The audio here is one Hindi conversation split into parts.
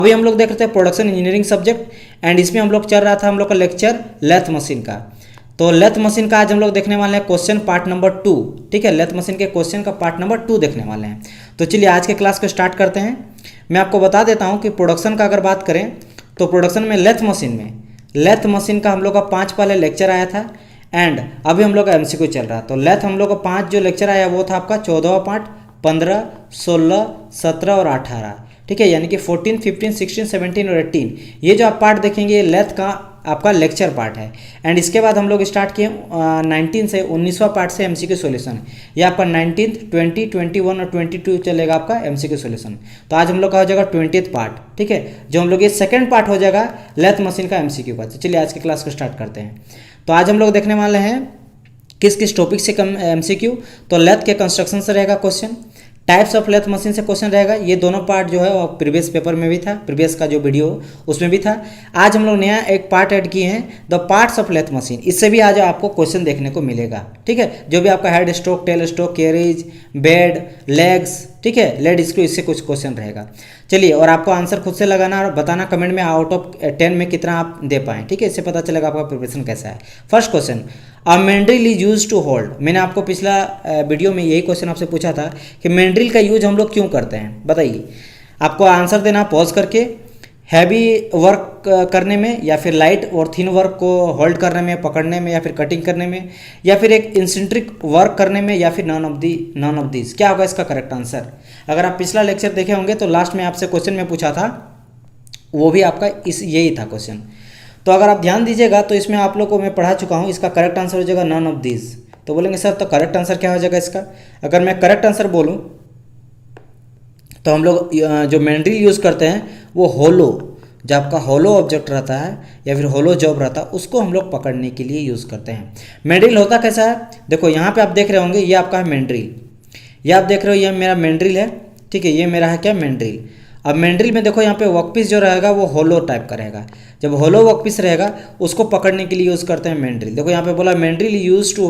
अभी हम लोग देख रहे थे प्रोडक्शन इंजीनियरिंग सब्जेक्ट, एंड इसमें हम लोग चल रहा था हम लोग का लेक्चर लेथ मशीन का। तो लेथ मशीन का आज हम लोग देखने वाले हैं क्वेश्चन पार्ट नंबर 2। ठीक है, लेथ मशीन के क्वेश्चन का पार्ट नंबर 2 देखने वाले हैं। तो चलिए आज के क्लास को स्टार्ट करते हैं। मैं आपको बता देता हूं कि प्रोडक्शन का अगर बात करें तो प्रोडक्शन में लेथ मशीन का हम लोग का 5 पहले लेक्चर आया था, एंड अभी हम लोग का एमसीक्यू चल रहा है। तो लेथ हम लोग का 5 जो लेक्चर आया वो था आपका 14वां पार्ट, 15, 16, 17 और 18। ठीक है, यानी कि 14, 15, 16, 17 और 18 ये जो आप पार्ट देखेंगे ये लेथ का आपका लेक्चर पार्ट है। एंड इसके बाद हम लोग स्टार्ट किए 19 से 19वां पार्ट से एमसीक्यू सॉल्यूशन। ये आपका 19, 20, 21 और 22 चलेगा आपका एमसीक्यू सॉल्यूशन। तो आज हम लोग का हो जाएगा 20th पार्ट। ठीक है, जो हम लोग ये सेकंड पार्ट हो जाएगा लेथ मशीन का एमसीक्यू का। तो चलिए आज की क्लास को स्टार्ट करते हैं। तो आज हम लोग देखने वाले हैं किस किस टॉपिक से एमसीक्यू। तो लेथ के कंस्ट्रक्शन से रहेगा question, types of lathe machine से क्वेश्चन रहेगा। ये दोनों पार्ट जो है वो प्रीवियस पेपर में भी था, प्रीवियस का जो वीडियो उसमें भी था। आज हम लोग नया एक पार्ट ऐड किए हैं, the parts of lathe machine. इससे भी आज आपको क्वेश्चन देखने को मिलेगा। ठीक है, जो भी आपका head stroke, tail stroke, carriage, bed, legs, ठीक है, लेड स्क्रू, इससे कुछ क्वेश्चन रहेगा। चलिए, और आपको आंसर खुद से लगाना और बताना कमेंट में आउट ऑफ 10 में कितना आप दे पाएँ। ठीक है, इससे पता चलेगा आपका प्रिपरेशन कैसा है। First question, a mandrel is use to hold. मैंने आपको पिछला वीडियो में यही क्वेश्चन आपसे पूछा था कि मैंड्रिल का यूज हम लोग क्यों करते हैं, बताइए। आपको आंसर देना पॉज करके। हैवी वर्क करने में, या फिर लाइट और थिन वर्क को होल्ड करने में, पकड़ने में, या फिर कटिंग करने में, या फिर एक इंसेंट्रिक वर्क करने में, या फिर नॉन ऑफ दिस। क्या होगा इसका करेक्ट आंसर? अगर आप पिछला लेक्चर देखे होंगे तो लास्ट में आपसे क्वेश्चन में पूछा था, वो भी आपका यही था क्वेश्चन। तो अगर आप ध्यान दीजिएगा तो इसमें आप लोग को मैं पढ़ा चुका हूँ। इसका करेक्ट आंसर हो जाएगा नॉन ऑफ दिस। तो बोलेंगे सर तो करेक्ट आंसर क्या हो जाएगा इसका? अगर मैं करेक्ट आंसर बोलूँ तो हम लोग जो मैंड्रिल यूज़ करते हैं वो होलो, जो आपका होलो ऑब्जेक्ट रहता है या फिर होलो जॉब रहता है, उसको हम लोग पकड़ने के लिए यूज़ करते हैं। मैंड्रिल होता कैसा है? देखो यहाँ पे आप देख रहे होंगे, ये आपका है मैंड्रिल। ये आप देख रहे हो, ये मेरा मैंड्रिल है। ठीक है, ये मेरा है क्या? मैंड्रिल। अब मैंड्रिल में देखो यहाँ पे वर्कपीस जो रहेगा वो होलो टाइप का रहेगा। जब होलो वर्कपीस रहेगा उसको पकड़ने के लिए यूज़ करते हैं मैंड्रिल। देखो यहाँ पे बोला मैंड्रिल यूज टू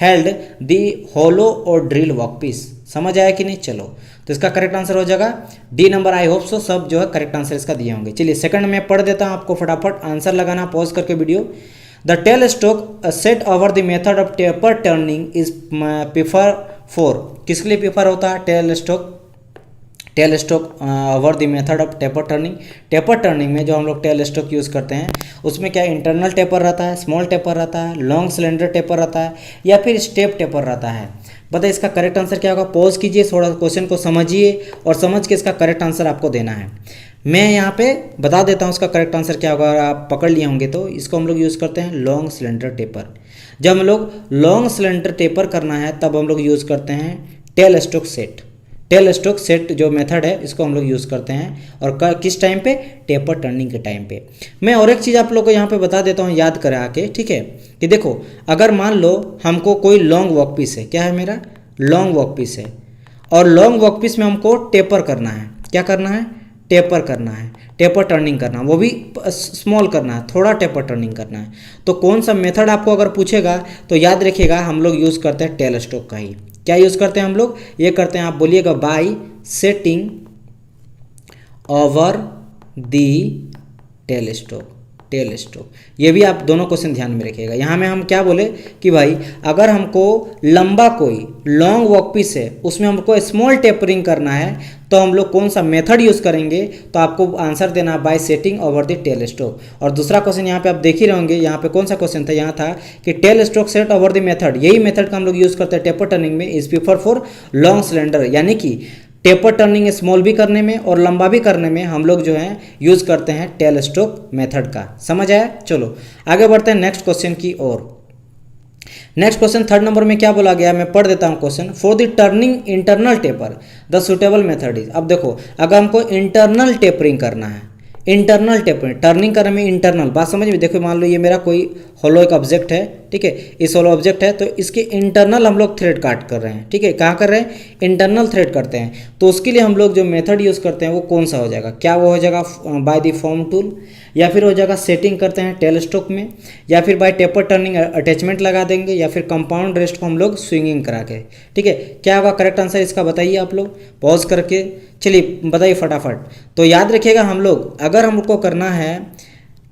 हेल्ड दी होलो और ड्रिल वर्कपीस। समझ आया कि नहीं? चलो, तो इसका करेक्ट आंसर हो जाएगा D number. I hope so सब जो है करेक्ट आंसर इसका दिए होंगे। चलिए सेकंड में पढ़ देता हूँ, आपको फटाफट आंसर लगाना पॉज करके video. The tail stroke set over the method of taper turning is prefer for. किसके लिए प्रीफर होता है tail stroke over the method of taper turning? Taper turning में जो हम लोग टेल स्ट्रोक यूज़ करते हैं उसमें क्या इंटरनल टेपर रहता है, स्मॉल टेपर रहता है, लॉन्ग सिलेंडर टेपर रहता है, या फिर स्टेप टेपर रहता है। बताइए इसका करेक्ट आंसर क्या होगा? पॉज कीजिए, थोड़ा क्वेश्चन को समझिए और समझ के इसका करेक्ट आंसर आपको देना है। मैं यहाँ पे बता देता हूँ इसका करेक्ट आंसर क्या होगा। अगर आप पकड़ लिए होंगे तो इसको हम लोग यूज़ करते हैं लॉन्ग सिलेंडर टेपर। जब हम लोग लॉन्ग सिलेंडर टेपर करना है तब हम लोग यूज़ करते हैं tail stroke set. Tail stroke set जो मेथड है इसको हम लोग यूज़ करते हैं, और किस टाइम पे? टेपर टर्निंग के टाइम पे। मैं और एक चीज़ आप लोग को यहाँ पे बता देता हूँ याद करा के। ठीक है, कि देखो अगर मान लो हमको कोई लॉन्ग वर्कपीस है, क्या है मेरा? लॉन्ग वर्कपीस है, और लॉन्ग वर्कपीस में हमको टेपर करना है। क्या करना है? टेपर करना है, टेपर टर्निंग करना, वो भी स्मॉल करना है, थोड़ा टेपर टर्निंग करना है। तो कौन सा मेथड आपको अगर पूछेगा तो याद रखिएगा हम लोग यूज़ करते हैं टेल स्ट्रोक का ही। क्या यूज़ करते हैं हम लोग? ये करते हैं, आप बोलिएगा by setting over the tail stroke. ये भी आप दोनों क्वेश्चन ध्यान में रखिएगा। यहाँ में हम क्या बोले कि भाई अगर हमको लंबा कोई लॉन्ग वर्कपीस है उसमें हमको स्मॉल टेपरिंग करना है तो हम लोग कौन सा मेथड यूज़ करेंगे? तो आपको आंसर देना by setting over the tail stroke. और दूसरा क्वेश्चन यहाँ पे आप देख ही रहेंगे, यहाँ पे कौन सा क्वेश्चन था? यहाँ था कि tail stroke set over the method. यही मेथड का हम लोग यूज़ करते हैं टेपर टर्निंग में, is prefer for long cylinder. यानी कि टेपर टर्निंग स्मॉल भी करने में और लंबा भी करने में हम लोग जो है यूज़ करते हैं टेल स्ट्रोक मेथड का। समझ आया? चलो आगे बढ़ते हैं नेक्स्ट क्वेश्चन की ओर। नेक्स्ट क्वेश्चन थर्ड नंबर में क्या बोला गया, मैं पढ़ देता हूँ question. For the turning internal taper the suitable method is. अब देखो अगर हमको इंटरनल टेपरिंग करना है, इंटरनल टेपरिंग, टर्निंग करने में इंटरनल बात समझ में। देखो मान लो ये मेरा कोई होलो एक ऑब्जेक्ट है, ठीक है, इस होलो ऑब्जेक्ट है, तो इसके इंटरनल हम लोग थ्रेड काट कर रहे हैं, ठीक है, कहाँ कर रहे हैं, इंटरनल थ्रेड करते हैं। तो उसके लिए हम लोग जो मेथड यूज़ करते हैं वो कौन सा हो जाएगा, क्या वो हो जाएगा बाय द फॉर्म टूल, या फिर हो जाएगा सेटिंग करते हैं टेल स्ट्रोक में, या फिर बाय टेपर टर्निंग अटैचमेंट लगा देंगे, या फिर कंपाउंड रेस्ट को हम लोग स्विंगिंग करा के, ठीक है। क्या होगा करेक्ट आंसर इसका बताइए आप लोग पॉज करके, चलिए बताइए फटाफट। तो याद रखिएगा हम लोग अगर हमको करना है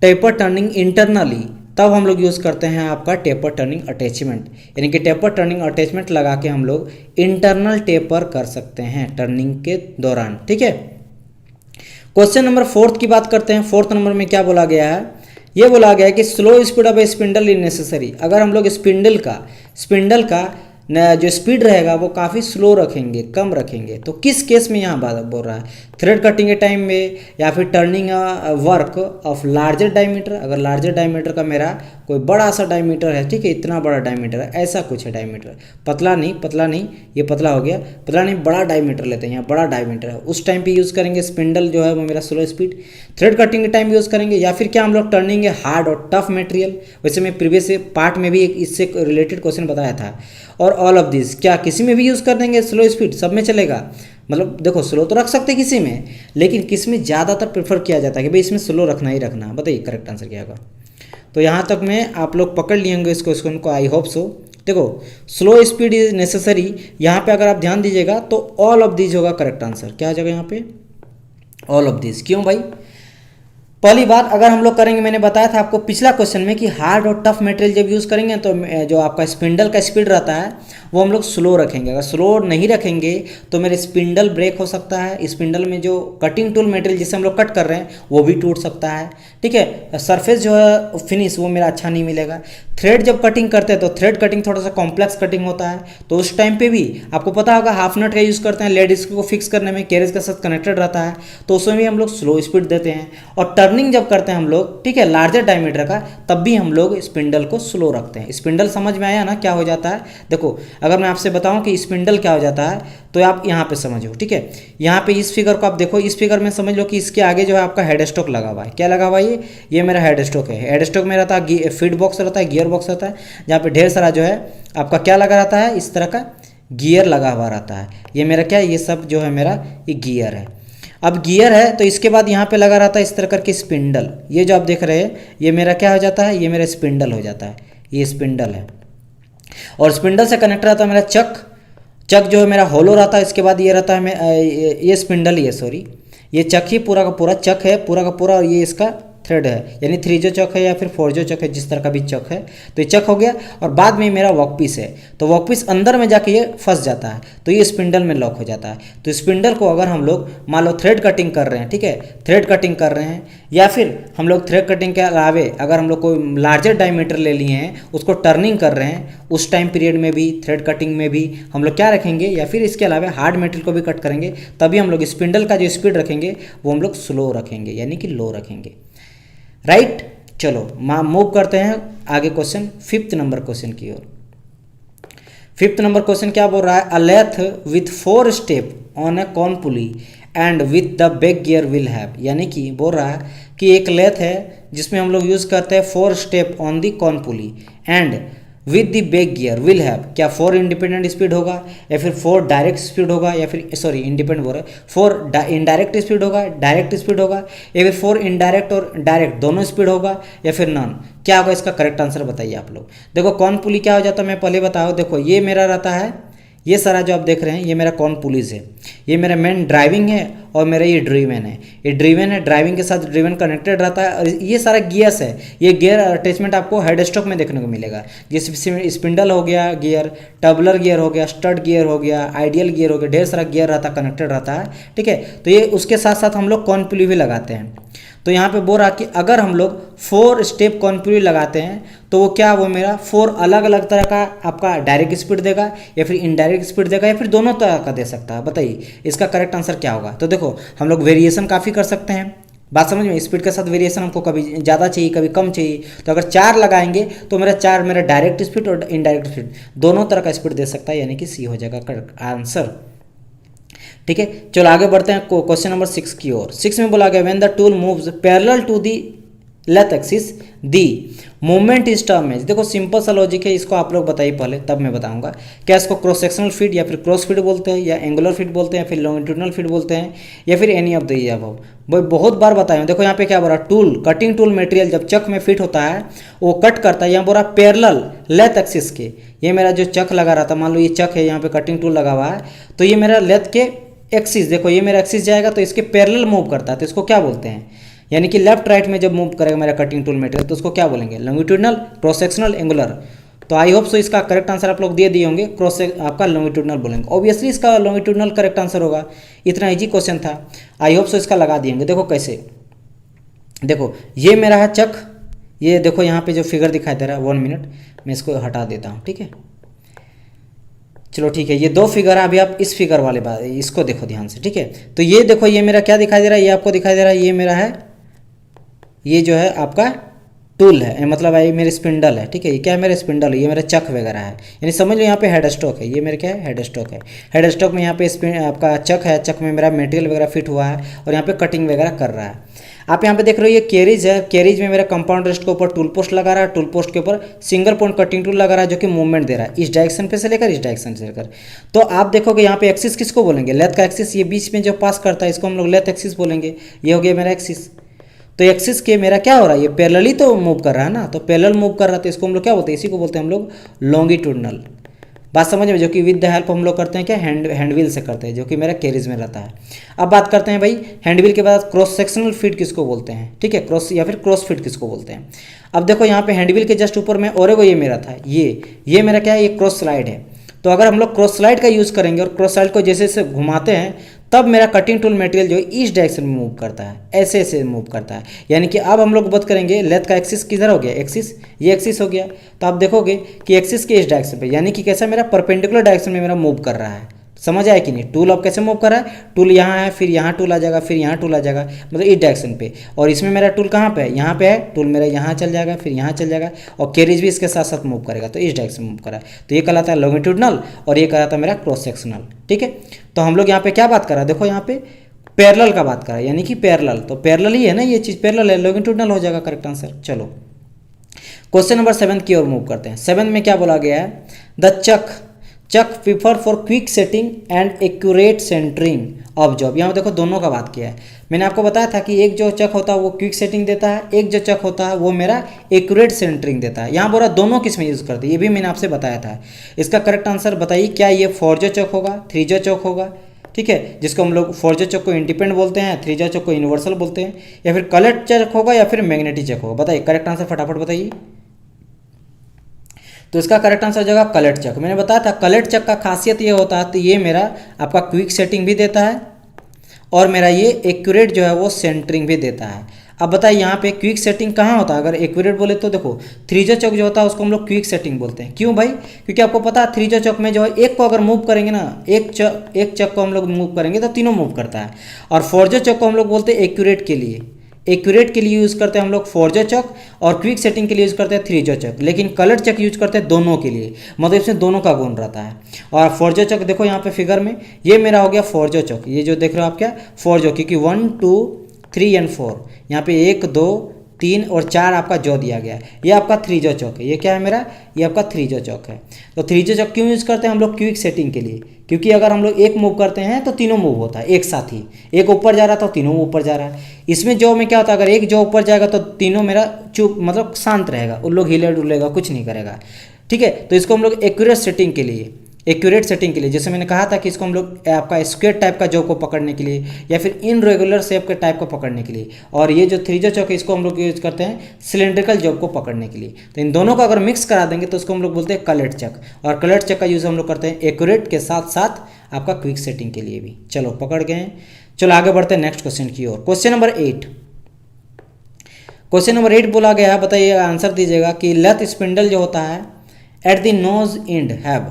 टेपर टर्निंग इंटरनली, तब हम लोग यूज़ करते हैं आपका टेपर टर्निंग अटैचमेंट, यानी कि टेपर टर्निंग अटैचमेंट लगा के हम लोग इंटरनल टेपर कर सकते हैं टर्निंग के दौरान, ठीक है। क्वेश्चन नंबर 4 की बात करते हैं। 4th नंबर में क्या बोला गया है, ये बोला गया है कि slow speed of A spindle is necessary. अगर हम लोग स्पिंडल का जो स्पीड रहेगा वो काफ़ी स्लो रखेंगे, कम रखेंगे, तो किस केस में यहाँ बात बोल रहा है, थ्रेड कटिंग के टाइम में, या फिर turning work of larger diameter. अगर लार्जर डायमीटर का मेरा कोई बड़ा सा डायमीटर है, ठीक है, इतना बड़ा डायमीटर है, ऐसा कुछ है डायमीटर, पतला नहीं, ये पतला हो गया, पतला नहीं, बड़ा डायमीटर लेते हैं, यहाँ बड़ा डायमीटर है, उस टाइम पे यूज़ करेंगे स्पिंडल जो है वो मेरा स्लो स्पीड। थ्रेड कटिंग के टाइम यूज़ करेंगे, या फिर क्या हम लोग टर्निंग है हार्ड और टफ मटेरियल। वैसे मैं प्रीवियस पार्ट में भी एक इससे रिलेटेड क्वेश्चन बताया था। और ऑल ऑफ दिस, क्या किसी में भी यूज़ कर देंगे स्लो स्पीड, सब में चलेगा। मतलब देखो स्लो तो रख सकते किसी में, लेकिन किस में ज़्यादातर प्रेफर किया जाता है कि भाई इसमें स्लो रखना ही रखना। बताइए करेक्ट आंसर क्या होगा। तो यहाँ तक में आप लोग पकड़ लिए होंगे इस क्वेश्चन को, आई होप सो। देखो स्लो स्पीड इज नेसेसरी, यहाँ पे अगर आप ध्यान दीजिएगा तो ऑल ऑफ दिस होगा करेक्ट आंसर। क्या आ जाएगा यहाँ पे, ऑल ऑफ दिस। क्यों भाई, पहली बात अगर हम लोग करेंगे, मैंने बताया था आपको पिछला क्वेश्चन में कि हार्ड और टफ मटेरियल जब यूज़ करेंगे तो जो आपका स्पिंडल का स्पीड रहता है वो हम लोग स्लो रखेंगे। अगर स्लो नहीं रखेंगे तो मेरे स्पिंडल ब्रेक हो सकता है, स्पिंडल में जो कटिंग टूल मटेरियल जिससे हम लोग कट कर रहे हैं वो भी टूट सकता है, ठीक है। सरफेस जो है फिनिश वो मेरा अच्छा नहीं मिलेगा। थ्रेड जब कटिंग करते हैं तो थ्रेड कटिंग थोड़ा सा कॉम्प्लेक्स कटिंग होता है, तो उस टाइम पे भी आपको पता होगा हाफ नट का यूज़ करते हैं लेड स्क्रू को फिक्स करने में, कैरेज के साथ कनेक्टेड रहता है, तो उसमें भी हम लोग स्लो स्पीड देते हैं। और टर्निंग जब करते हैं हम लोग, ठीक है, लार्जर डायमीटर का, तब भी हम लोग स्पिंडल को स्लो रखते हैं। स्पिंडल समझ में आया ना क्या हो जाता है। देखो अगर मैं आपसे बताऊं कि स्पिंडल क्या हो जाता है तो आप यहाँ पे समझो, ठीक है। यहाँ पे इस फिगर को आप देखो, इस फिगर में समझ लो कि इसके आगे जो है आपका हेड स्टॉक लगा हुआ है। क्या लगा हुआ है, ये मेरा हेड स्टॉक है। हेड स्टॉक में रहता है फीड बॉक्स रहता है, गियर बॉक्स रहता है, जहाँ पे ढेर सारा जो है आपका क्या लगा रहता है, इस तरह का गियर लगा हुआ रहता है। ये मेरा क्या है, ये सब जो है मेरा ये गियर है। अब गियर है तो इसके बाद यहाँ पे लगा रहता है इस तरह करके स्पिंडल। ये जो आप देख रहे हैं ये मेरा क्या हो जाता है, ये मेरा स्पिंडल हो जाता है, ये स्पिंडल है। और स्पिंडल से कनेक्ट रहता है मेरा चक जो है मेरा होलो रहता है। इसके बाद ये रहता है ये स्पिंडल, ये चक ही पूरा का पूरा चक है, पूरा का पूरा, और ये इसका थ्रेड है, यानी 3 जो चक है या फिर 4 जो चक है, जिस तरह का भी चक है, तो ये चक हो गया। और बाद में मेरा वर्कपीस है, तो वर्कपीस अंदर में जाके ये फंस जाता है, तो ये स्पिंडल में लॉक हो जाता है। तो स्पिंडल को अगर हम लोग मान लो थ्रेड कटिंग कर रहे हैं, ठीक है, थ्रेड कटिंग कर रहे हैं, या फिर हम लोग थ्रेड कटिंग के अलावे अगर हम लोग कोई लार्जर डायमीटर ले लिए हैं उसको टर्निंग कर रहे हैं, उस टाइम पीरियड में भी थ्रेड कटिंग में भी हम लोग क्या रखेंगे, या फिर इसके अलावा हार्ड मटेरियल को भी कट करेंगे, तभी हम लोग स्पिंडल का जो स्पीड रखेंगे वो हम लोग स्लो रखेंगे, यानी कि लो रखेंगे, राइट। चलो मूव करते हैं आगे क्वेश्चन 5th नंबर क्वेश्चन की ओर। 5th नंबर क्वेश्चन क्या बोल रहा है, a lathe with 4 step on a cone pulley and with the back gear will have, यानी कि बोल रहा है कि एक लेथ है जिसमें हम लोग यूज़ करते हैं 4 step on the cone pulley and with the back gear will have, क्या 4 इंडिपेंडेंट स्पीड होगा, या फिर 4 डायरेक्ट स्पीड होगा, या फिर सॉरी इंडिपेंडेंट बोल रहा है, 4 इनडायरेक्ट स्पीड होगा, डायरेक्ट स्पीड होगा, या फिर 4 इनडायरेक्ट और डायरेक्ट दोनों स्पीड होगा, या फिर नॉन। क्या होगा इसका करेक्ट आंसर बताइए आप लोग। देखो कॉन पुली क्या हो जाता है मैं पहले बताओ। देखो ये मेरा रहता है, ये सारा जो आप देख रहे हैं ये मेरा कॉन पुलीज है, ये मेरा मेन ड्राइविंग है, और मेरा ये ड्रीवन है। ये ड्रीवन है, ड्राइविंग के साथ ड्रीवन कनेक्टेड रहता है, और ये सारा गियर्स है। ये गियर अटैचमेंट आपको हेड स्टॉक में देखने को मिलेगा, जिसमें स्पिंडल हो गया गियर, टबलर गियर हो गया, स्टड गियर हो गया, आइडियल गियर हो गया, ढेर सारा गियर रहता है, कनेक्टेड रहता है, ठीक है। तो ये उसके साथ साथ हम लोग कॉन पुली भी लगाते हैं। तो यहाँ पे बोल रहा कि अगर हम लोग 4 स्टेप कॉन पुली लगाते हैं तो वो क्या, वो मेरा 4 अलग अलग तरह का आपका डायरेक्ट स्पीड देगा, या फिर इनडायरेक्ट स्पीड देगा, या फिर दोनों तरह का दे सकता है। बताइए इसका करेक्ट आंसर क्या होगा। तो देखो हम लोग वेरिएशन काफ़ी कर सकते हैं, बात समझ में, स्पीड के साथ वेरिएशन हमको कभी ज़्यादा चाहिए कभी कम चाहिए। तो अगर 4 लगाएंगे तो मेरा डायरेक्ट स्पीड और इनडायरेक्ट स्पीड दोनों तरह का स्पीड दे सकता है, यानी कि सी हो जाएगा करेक्ट आंसर, ठीक है। चलो आगे बढ़ते हैं क्वेश्चन नंबर 6 की ओर। 6 में बोला गया when the tool moves parallel to the lathe axis the movement इस टर्म में, देखो सिंपल सा लॉजिक है, इसको आप लोग बताइए पहले तब मैं बताऊंगा। क्या इसको क्रॉस सेक्शनल फीट या फिर क्रॉस फीट बोलते हैं, या एंगुलर फीट बोलते हैं, या फिर लॉन्गिट्यूडनल फीट बोलते हैं, या फिर एनी ऑफ द अबव। भाई बहुत बार बताया हूं, देखो यहाँ पे क्या बोल रहा है, टूल कटिंग टूल मटेरियल जब चक में फिट होता है वो कट करता है, यहाँ बोल रहा पैरेलल लेथ एक्सिस के। ये मेरा जो चक लगा रहा था, मान लो ये चक है, यहाँ पे कटिंग टूल लगा हुआ है, तो ये मेरा लेथ के एक्सिस, देखो ये मेरा एक्सिस जाएगा तो इसके पैरेलल मूव करता है, तो इसको क्या बोलते हैं, यानी कि लेफ्ट राइट में जब मूव करेगा मेरा कटिंग टूल मटेरियल तो उसको क्या बोलेंगे, लॉन्गिट्यूडनल, क्रॉस सेक्शनल, एंगुलर। तो आई होप सो इसका करेक्ट आंसर आप लोग दे दिए होंगे, क्रॉस आपका लॉन्गिट्यूडनल बोलेंगे, ऑब्वियसली इसका लॉन्गिट्यूडनल करेक्ट आंसर होगा, इतना इजी क्वेश्चन था। आई होप सो इसका लगा दिए होंगे। देखो कैसे, देखो ये मेरा है चक, ये देखो यहाँ पे जो फिगर दिखाई दे रहा है, 1 मिनट मैं इसको हटा देता हूँ, ठीक है। चलो ठीक है, ये 2 फिगर है, अभी आप इस फिगर वाले बात इसको देखो ध्यान से, ठीक है। तो ये देखो ये मेरा क्या दिखाई दे रहा है, ये आपको दिखाई दे रहा है, ये मेरा है, ये जो है आपका टूल है, मतलब ये मेरे स्पिंडल है, ठीक है। ये क्या है, मेरा स्पिंडल है, ये मेरा चक वगैरह है, यानी समझ लो यहाँ पे हेड स्टॉक है, ये मेरे क्या है, हेड स्टॉक है। हेड स्टॉक में यहाँ पे आपका चक है, चक में मेरा मटेरियल वगैरह फिट हुआ है और यहाँ पे कटिंग वगैरह कर रहा है। आप यहाँ पे देख रहे हो ये कैरिज है, कैरिज में मेरा कंपाउंड रेस्ट के ऊपर टूल पोस्ट लगा रहा है, टूल पोस्ट के ऊपर सिंगल पॉइंट कटिंग टूल लगा रहा है जो कि मूवमेंट दे रहा है इस डायरेक्शन पे से लेकर इस डायरेक्शन से लेकर। तो आप देखोगे यहाँ पे एक्सिस किसको बोलेंगे, लेथ का एक्सिस, ये बीच में जो पास करता है इसको हम लोग लेथ एक्सिस बोलेंगे। ये हो गया मेरा एक्सिस, तो एक्सिस के मेरा क्या हो रहा है, ये पैरेलली तो मूव कर रहा है ना, तो पैरेलल मूव कर रहा है तो इसको हम लोग क्या बोलते हैं, इसी को बोलते हैं हम लोग लॉन्गिट्यूडनल। बात समझ में, जो कि विद द हेल्प हम लोग करते हैं क्या, हैंडव्हील से करते हैं, जो कि मेरा कैरिज में रहता है। अब बात करते हैं भाई हैंडव्हील के बाद क्रॉस सेक्शनल फीट किसको बोलते हैं, ठीक है, क्रॉस या फिर क्रॉस फीट किसको बोलते हैं। अब देखो यहाँ पे हैंडव्हील के जस्ट ऊपर में और ये मेरा था, ये मेरा क्या है, ये क्रॉस स्लाइड है। तो अगर हम लोग क्रॉस स्लाइड का यूज़ करेंगे और क्रॉस स्लाइड को जैसे जैसे घुमाते हैं तब मेरा कटिंग टूल मटेरियल जो है इस डायरेक्शन में मूव करता है, ऐसे ऐसे मूव करता है। यानी कि अब हम लोग बात करेंगे लेथ का एक्सिस किधर हो गया, एक्सिस, ये एक्सिस हो गया। तो आप देखोगे कि एक्सिस के इस डायरेक्शन पे, यानी कि कैसा मेरा परपेंडिकुलर डायरेक्शन में मेरा मूव कर रहा है। समझ आया कि नहीं, टूल अब कैसे मूव कर रहा है, टूल यहाँ है, फिर यहाँ टूल आ जाएगा, फिर यहाँ टूल आ जाएगा, मतलब इस डायरेक्शन पे। और इसमें मेरा टूल कहाँ पे है, यहाँ पे है, टूल मेरा यहाँ चल जाएगा, फिर यहाँ चल जाएगा, और कैरिज भी इसके साथ साथ मूव करेगा, तो इस डायरेक्शन में मूव कर रहा है। तो ये कहलाता है लॉन्गिट्यूडनल और ये कहलाता है मेरा क्रॉस सेक्शनल, ठीक है। तो हम लोग यहाँ पे क्या बात कर रहा है, देखो यहाँ पे पैरेलल का बात कर रहा है, यानी कि पैरेलल, तो पैरेलल ही है ना, ये चीज़ पैरेलल है, लॉन्गिट्यूडनल हो जाएगा करेक्ट आंसर। चलो क्वेश्चन नंबर 7 की ओर मूव करते हैं। 7 में क्या बोला गया है, the chuck prefer for quick setting and accurate centring of job. यहाँ देखो दोनों का बात किया है। मैंने आपको बताया था कि एक जो चक होता है वो क्विक सेटिंग देता है, एक जो चक होता है वो मेरा एक्यूरेट सेंटरिंग देता है। यहाँ बोला दोनों किस में यूज़ करते हैं, ये भी मैंने आपसे बताया था। इसका करेक्ट आंसर बताइए, क्या ये 4J चक होगा, 3J चक होगा, ठीक है, जिसको हम लोग 4J चक को इंडिपेंडेंट बोलते हैं, 3J चक को यूनिवर्सल बोलते हैं, या फिर कलेट चक होगा या फिर मैग्नेटिक चक होगा। बताइए करेक्ट आंसर फटाफट बताइए। तो इसका करेक्ट आंसर हो जाएगा कलेट चक। मैंने बताया था कलेट चक का खासियत ये होता है, तो ये मेरा आपका क्विक सेटिंग भी देता है और मेरा ये एक्यूरेट जो है वो सेंटरिंग भी देता है। अब बताइए यहाँ पे क्विक सेटिंग कहाँ होता है, अगर एक्यूरेट बोले तो देखो 3J चक जो होता है उसको हम लोग क्विक सेटिंग बोलते हैं। क्यों भाई, क्योंकि आपको पता है 3J चक में जो है एक को अगर मूव करेंगे ना, एक चक को हम लोग मूव करेंगे तो तीनों मूव करता है। और 4J चक को हम लोग बोलते हैं एक्यूरेट के लिए, एक्यूरेट के लिए यूज़ करते हैं हम लोग 4J चक, और क्विक सेटिंग के लिए यूज़ करते हैं 3J चक। लेकिन कलर चक यूज करते हैं दोनों के लिए, मतलब इसमें दोनों का गुण रहता है। और 4J चक देखो यहाँ पे फिगर में, ये मेरा हो गया 4J चक, ये जो देख रहे हो आप क्या 4J, क्योंकि 1 2 3 एंड 4 यहाँ पे 1 2 3 और 4 आपका जो दिया गया है, ये आपका 3J चक है। ये क्या है मेरा, ये आपका 3J चक है। तो 3J चक क्यों यूज़ करते हैं हम लोग, क्विक सेटिंग के लिए, क्योंकि अगर हम लोग एक मूव करते हैं तो तीनों मूव होता है एक साथ ही, एक ऊपर जा रहा था तो तीनों ऊपर जा रहा है। इसमें जो में क्या होता है, अगर एक जो ऊपर जाएगा तो तीनों मेरा चुप, मतलब शांत रहेगा, उन लोग हिले डुलेगा, कुछ नहीं करेगा, ठीक है। तो इसको हम लोग एक्यूरेट सेटिंग के लिए, एक्यूरेट सेटिंग के लिए, जैसे मैंने कहा था कि इसको हम लोग आपका स्क्वायर टाइप का जॉब को पकड़ने के लिए या फिर इनरेगुलर शेप के टाइप को पकड़ने के लिए, और ये जो 3J चक है इसको हम लोग यूज करते हैं सिलेंड्रिकल जॉब को पकड़ने के लिए। तो इन दोनों को अगर मिक्स करा देंगे तो उसको हम लोग बोलते हैं कलेट चक, और कलेट चक का यूज़ हम लोग करते हैं एक्यूरेट के साथ साथ आपका क्विक सेटिंग के लिए भी। चलो पकड़ गए हैं, चलो आगे बढ़ते हैं नेक्स्ट क्वेश्चन की ओर। क्वेश्चन नंबर 8, क्वेश्चन नंबर 8 बोला गया है, बताइए आंसर दीजिएगा कि लेथ स्पिंडल जो होता है at the nose and have,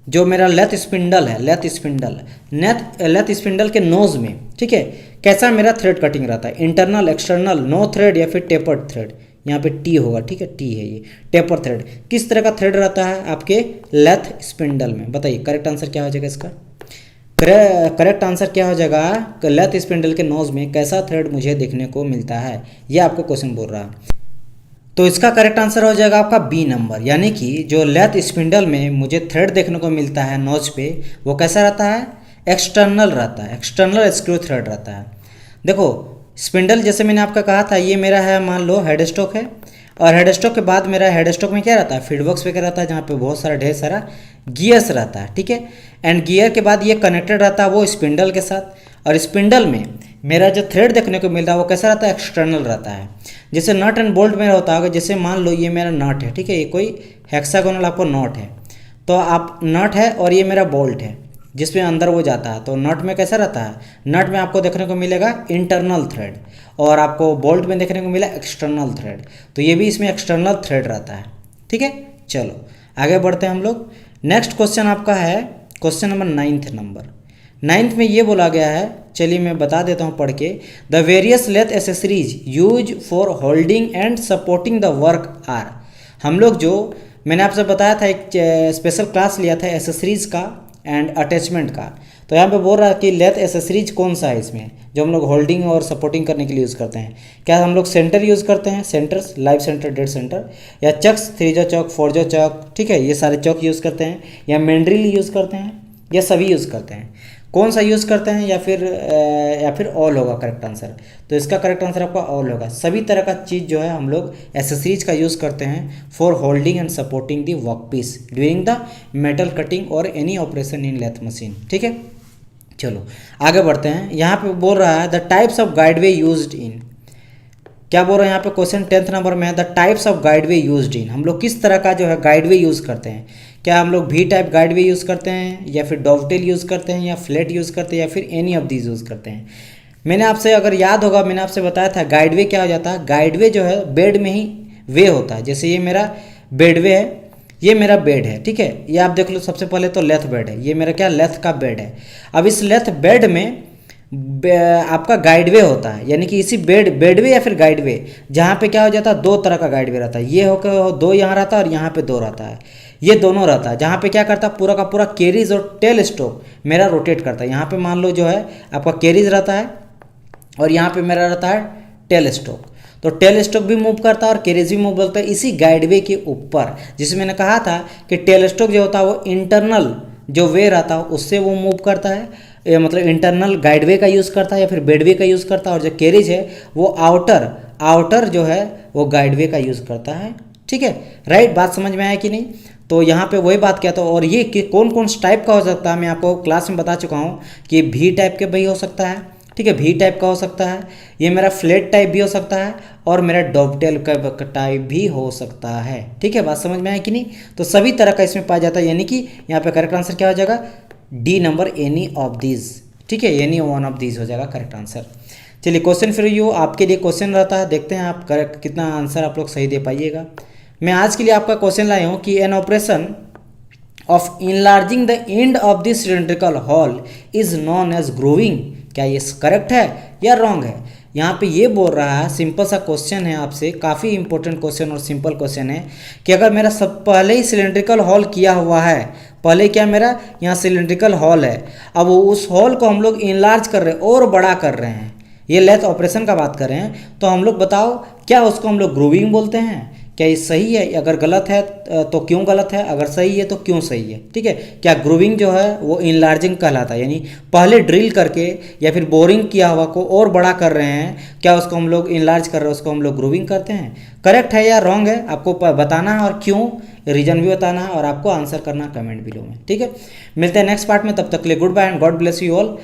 जो मेरा लेथ स्पिंडल है, लेथ स्पिंडल के नोज में, ठीक है, कैसा मेरा थ्रेड कटिंग रहता है, इंटरनल, एक्सटर्नल, नो थ्रेड या फिर टेपर्ड थ्रेड। यहाँ पे टी होगा, ठीक है, टी है ये टेपर थ्रेड। किस तरह का थ्रेड रहता है आपके लेथ स्पिंडल में, बताइए करेक्ट आंसर क्या हो जाएगा इसका। करेक्ट आंसर क्या हो जाएगा, लेथ स्पिंडल के नोज में कैसा थ्रेड मुझे देखने को मिलता है, ये आपको क्वेश्चन बोल रहा है। तो इसका करेक्ट आंसर हो जाएगा आपका बी नंबर, यानी कि जो लेथ स्पिंडल में मुझे थ्रेड देखने को मिलता है नोज पे, वो कैसा रहता है, एक्सटर्नल रहता है, एक्सटर्नल स्क्रू थ्रेड रहता है। देखो स्पिंडल जैसे मैंने आपका कहा था, ये मेरा है मान लो हेड स्टॉक है, और हेड स्टॉक के बाद मेरा हेड स्टॉक में क्या रहता है, फीडबॉक्स वगैरह रहता है, जहाँ पे बहुत सारा ढेर सारा गियर्स रहता है, ठीक है। एंड गियर के बाद ये कनेक्टेड रहता है वो स्पिंडल के साथ, और स्पिंडल में मेरा जो थ्रेड देखने को मिलता है वो कैसा रहता है, एक्सटर्नल रहता है। जैसे नट एंड बोल्ट में होता होगा, जैसे मान लो ये मेरा नट है, ठीक है, ये कोई हेक्सागोनल आपको नॉट है, तो आप नट है और ये मेरा बोल्ट है जिसमें अंदर वो जाता है, तो नट में कैसा रहता है, नट में आपको देखने को मिलेगा इंटरनल थ्रेड, और आपको बोल्ट में देखने को मिला एक्सटर्नल थ्रेड, तो ये भी इसमें एक्सटर्नल थ्रेड रहता है, ठीक है। चलो आगे बढ़ते हैं हम लोग। नेक्स्ट क्वेश्चन आपका है क्वेश्चन नंबर 9th में ये बोला गया है, चलिए मैं बता देता हूँ पढ़ के। The various lathe accessories use for holding and supporting the work are. हम लोग जो मैंने आपसे बताया था, एक स्पेशल क्लास लिया था एसेसरीज का एंड अटैचमेंट का, तो यहाँ पे बोल रहा है कि लेथ एसेसरीज कौन सा है इसमें जो हम लोग होल्डिंग और सपोर्टिंग करने के लिए यूज़ करते हैं। क्या हम लोग सेंटर यूज़ करते हैं, centres, live centre, dead centre, या चक्स, 3 जो चौक, 4 जो चौक, ठीक है, ये सारे चौक यूज़ करते हैं, या मैंड्रिल यूज़ करते हैं, या सभी यूज़ करते हैं, कौन सा यूज़ करते हैं, या फिर ऑल होगा करेक्ट आंसर। तो इसका करेक्ट आंसर आपका ऑल होगा। सभी तरह का चीज़ जो है हम लोग एसेसरीज का यूज़ करते हैं for holding and supporting the work piece during the metal cutting और any operation in lathe machine, ठीक है। चलो आगे बढ़ते हैं। यहाँ पे बोल रहा है the types of guideway used in, क्या बोल रहे हैं यहाँ पे क्वेश्चन 10th नंबर में है, the types of guideway used in, हम लोग किस तरह का जो है गाइडवे यूज़ करते हैं। क्या हम लोग भी टाइप गाइडवे यूज़ करते हैं, या फिर डॉवटेल यूज़ करते हैं, या फ्लैट यूज़ करते हैं, या फिर एनी ऑफ दीज यूज़ करते हैं। मैंने आपसे अगर याद होगा, मैंने आपसे बताया था गाइडवे क्या हो जाता है, गाइडवे जो है बेड में ही वे होता है। जैसे ये मेरा बेडवे है, ये मेरा बेड है, ठीक है, ये आप देख लो। सबसे पहले तो लेथ बेड है, ये मेरा क्या लेथ का बेड है। अब इस लेथ बेड में आपका गाइडवे होता है, यानी कि इसी बेडवे या फिर गाइडवे, जहाँ पे क्या हो जाता है, 2 तरह का गाइडवे रहता है। ये होकर 2 यहाँ रहता है और यहाँ पे 2 रहता है, ये दोनों रहता है। जहाँ पे क्या करता है, पूरा का पूरा कैरीज और टेल स्टॉक मेरा रोटेट करता है। यहाँ पे मान लो जो है आपका कैरीज रहता है, और यहाँ पे मेरा रहता है टेल स्टॉक, तो टेल स्टॉक भी मूव करता है और कैरेज भी मूव करता है इसी गाइडवे के ऊपर। जिसमें मैंने कहा था कि टेल स्टॉक जो होता है वो इंटरनल जो वे रहता है उससे वो मूव करता है, मतलब इंटरनल गाइडवे का यूज़ करता है या फिर बेडवे का यूज़ करता है, और जो कैरेज है वो आउटर जो है वो गाइडवे का यूज़ करता है, ठीक है। राइट, बात समझ में आया कि नहीं। तो यहाँ पे वही बात किया था। और ये कि कौन कौन टाइप का हो सकता है, मैं आपको क्लास में बता चुका हूँ कि भी टाइप के भी हो सकता है, ठीक है, भी टाइप का हो सकता है, ये मेरा फ्लैट टाइप भी हो सकता है, और मेरा डॉवटेल का टाइप भी हो सकता है, ठीक है। बात समझ में आया कि नहीं। तो सभी तरह का इसमें पाया जाता है, यानी कि यहाँ पे करेक्ट आंसर क्या हो जाएगा, D number, any of these, ठीक है, एनी वन ऑफ दीज हो जाएगा करेक्ट आंसर। चलिए क्वेश्चन फिर यू आपके लिए क्वेश्चन रहता है, देखते हैं आप करेक्ट कितना आंसर आप लोग सही दे पाइएगा। मैं आज के लिए आपका क्वेश्चन लाया हूँ कि an operation of enlarging the end of this cylindrical hole is known as grooving. क्या ये करेक्ट है या रॉन्ग है। यहाँ पे ये बोल रहा है, सिंपल सा क्वेश्चन है आपसे, काफ़ी इंपॉर्टेंट क्वेश्चन और सिंपल क्वेश्चन है कि अगर मेरा सब पहले ही सिलेंड्रिकल हॉल किया हुआ है, पहले क्या मेरा यहाँ सिलेंड्रिकल हॉल है, अब उस हॉल को हम लोग इनलार्ज कर रहे हैं और बड़ा कर रहे हैं, ये लेथ ऑपरेशन का बात कर रहे हैं, तो हम लोग बताओ क्या उसको हम लोग ग्रूविंग बोलते हैं। क्या ये सही है, अगर गलत है तो क्यों गलत है, अगर सही है तो क्यों सही है, ठीक है। क्या ग्रूविंग जो है वो इनलार्जिंग कहलाता है, यानी पहले ड्रिल करके या फिर बोरिंग किया हुआ को और बड़ा कर रहे हैं, क्या उसको हम लोग इनलार्ज कर रहे हैं, उसको हम लोग ग्रूविंग करते हैं। करेक्ट है या रॉन्ग है आपको बताना है, और क्यों, रीजन भी बताना है, और आपको आंसर करना कमेंट बिलो में, ठीक है। मिलते हैं नेक्स्ट पार्ट में, तब तक के लिए goodbye and God bless you all.